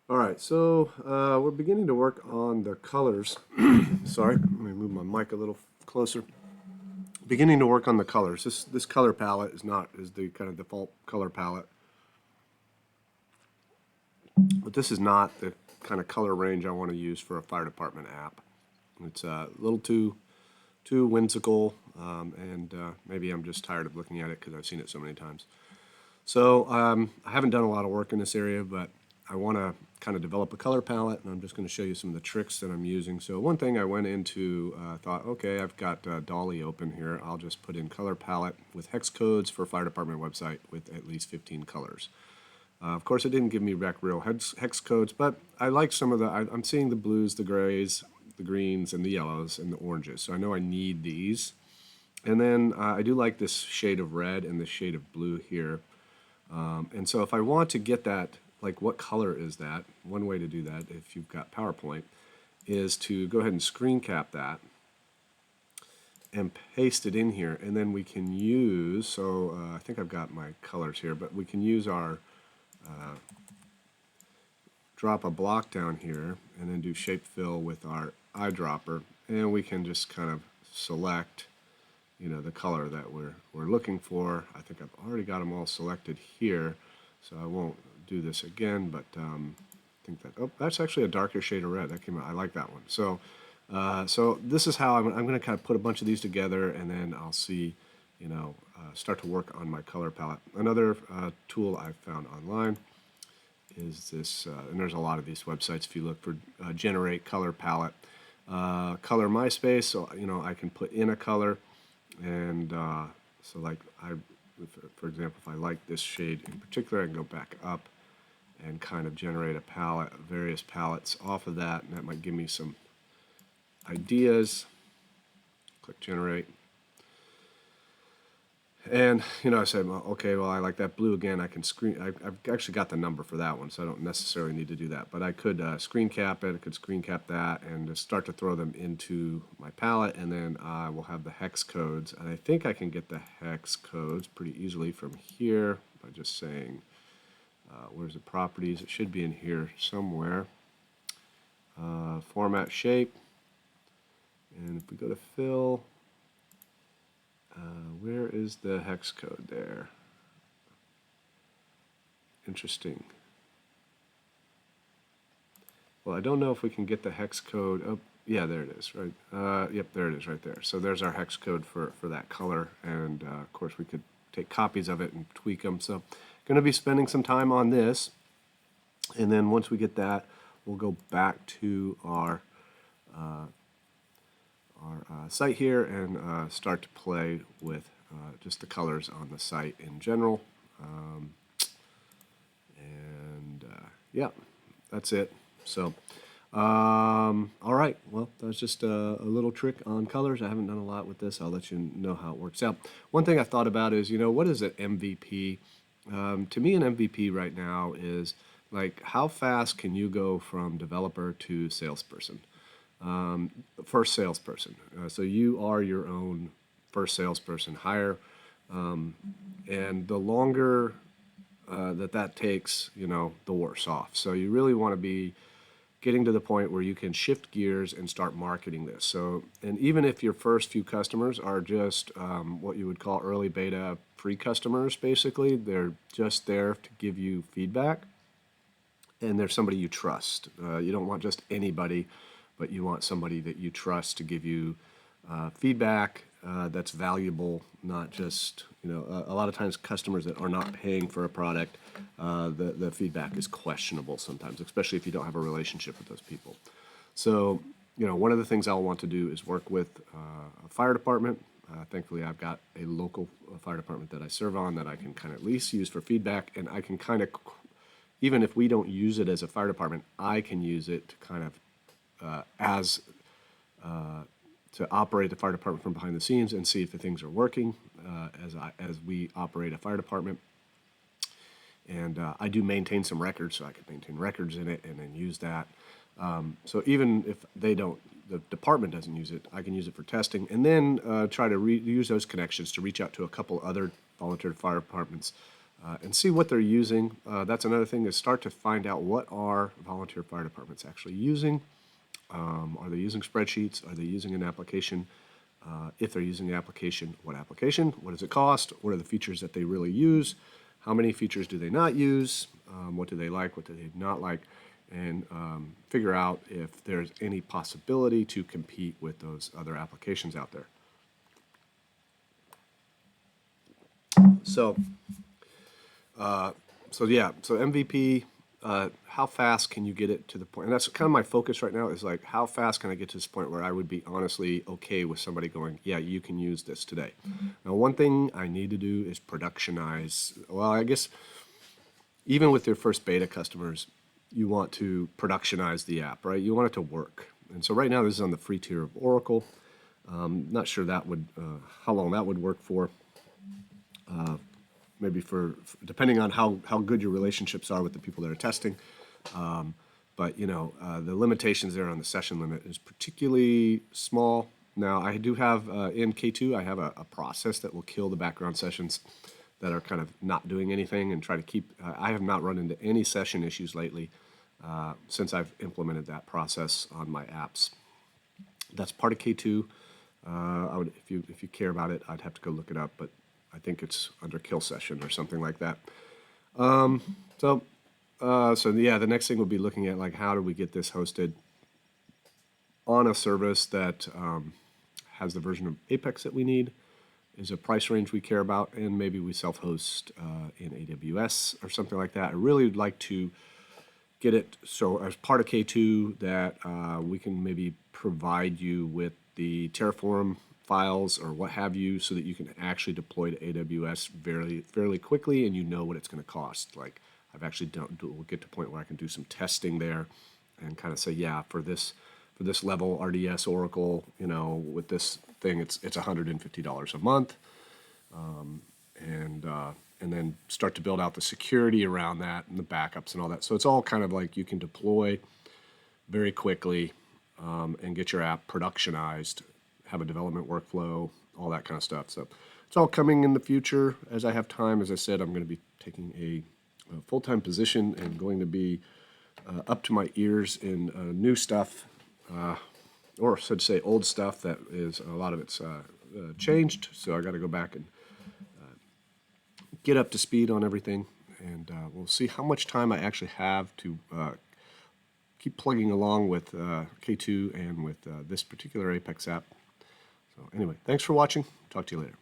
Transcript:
All right, so we're beginning to work on the colors. Sorry, let me move my mic a little closer. Beginning to work on the colors. This color palette is the kind of default color palette, but this is not the kind of color range I want to use for a fire department app. It's a little too whimsical, and maybe I'm just tired of looking at it because I've seen it so many times. So I haven't done a lot of work in this area, but I want to kind of develop a color palette, and I'm just going to show you some of the tricks that I'm using. So one thing I went into, thought, okay, I've got Dolly open here. I'll just put in color palette with hex codes for fire department website with at least 15 colors. Of course, it didn't give me back real hex codes, but I like some of I'm seeing the blues, the grays, the greens, and the yellows, and the oranges. So I know I need these. And then I do like this shade of red and this shade of blue here. And so if I want to get that, like what color is that? One way to do that, if you've got PowerPoint, is to go ahead and screen cap that and paste it in here. And then we can use, so I think I've got my colors here, but we can use our, drop a block down here and then do shape fill with our eyedropper. And we can just kind of select, the color that we're looking for. I think I've already got them all selected here, so I won't do this again, but I think that, oh, that's actually a darker shade of red. That came out, I like that one. So so this is how I'm going to kind of put a bunch of these together, and then I'll see, start to work on my color palette. Another tool I found online is this, and there's a lot of these websites if you look for generate color palette. Color MySpace, so I can put in a color, and so like for example, if I like this shade in particular, I can go back up and kind of generate a palette, various palettes off of that, and that might give me some ideas. Click generate. And I said, well, okay, well, I like that blue again. I can I've actually got the number for that one, so I don't necessarily need to do that. But I could screen cap it. I could screen cap that and just start to throw them into my palette, and then I will have the hex codes. And I think I can get the hex codes pretty easily from here by just saying, where's the properties? It should be in here somewhere. Format shape. And if we go to fill, where is the hex code there? Interesting. Well, I don't know if we can get the hex code. Oh, yeah, there it is, right? Yep, there it is right there. So there's our hex code for that color. And of course, we could take copies of it and tweak them. So going to be spending some time on this. And then once we get that, we'll go back to our site here and start to play with just the colors on the site in general. Yeah, that's it. So, all right. Well, that's just a little trick on colors. I haven't done a lot with this. I'll let you know how it works out. One thing I thought about is, what is an MVP? To me, an MVP right now is like how fast can you go from developer to salesperson? First salesperson. So you are your own first salesperson hire, and the longer that takes, the worse off. So you really want to be getting to the point where you can shift gears and start marketing this. So, and even if your first few customers are just what you would call early beta free customers, basically, they're just there to give you feedback, and they're somebody you trust. You don't want just anybody, but you want somebody that you trust to give you feedback that's valuable, not just, a lot of times customers that are not paying for a product, the feedback is questionable sometimes, especially if you don't have a relationship with those people. So, one of the things I'll want to do is work with a fire department. Thankfully, I've got a local fire department that I serve on that I can kind of at least use for feedback, and I can kind of, even if we don't use it as a fire department, I can use it to kind of as to operate the fire department from behind the scenes and see if the things are working as we operate a fire department. And I do maintain some records, so I can maintain records in it and then use that. So even if they don't, the department doesn't use it, I can use it for testing, and then try to use those connections to reach out to a couple other volunteer fire departments and see what they're using. That's another thing, is start to find out what are volunteer fire departments actually using. Are they using spreadsheets? Are they using an application? If they're using the application, what application? What does it cost? What are the features that they really use? How many features do they not use? What do they like? What do they not like? And figure out if there's any possibility to compete with those other applications out there. So MVP, how fast can you get it to the point? And that's kind of my focus right now, is like, how fast can I get to this point where I would be honestly okay with somebody going, yeah, you can use this today. Now, one thing I need to do is productionize. Well, I guess even with your first beta customers, you want to productionize the app, right? You want it to work. And so right now, this is on the free tier of Oracle. Not sure that would, how long that would work for. Maybe for depending on how good your relationships are with the people that are testing. But the limitations there on the session limit is particularly small. Now, I do have in K2, I have a process that will kill the background sessions that are kind of not doing anything, and try to keep. I have not run into any session issues lately since I've implemented that process on my apps. That's part of K2. I would, if you care about it, I'd have to go look it up, but I think it's under kill session or something like that. So yeah, the next thing we'll be looking at, like, how do we get this hosted on a service that has the version of Apex that we need, is a price range we care about, and maybe we self-host in AWS or something like that. I really would like to get it so as part of K2 that we can maybe provide you with the Terraform files or what have you, so that you can actually deploy to AWS fairly quickly, and you know what it's going to cost. Like, I've actually we'll get to a point where I can do some testing there and kind of say, yeah, for this level RDS Oracle, with this thing, it's $150 a month, and then start to build out the security around that and the backups and all that. So it's all kind of like you can deploy very quickly and get your app productionized, have a development workflow, all that kind of stuff. So it's all coming in the future as I have time. As I said, I'm going to be taking a full-time position and going to be up to my ears in new stuff, or so to say old stuff that is, a lot of it's changed. So I got to go back and get up to speed on everything, and we'll see how much time I actually have to keep plugging along with K2 and with this particular Apex app. So anyway, thanks for watching. Talk to you later.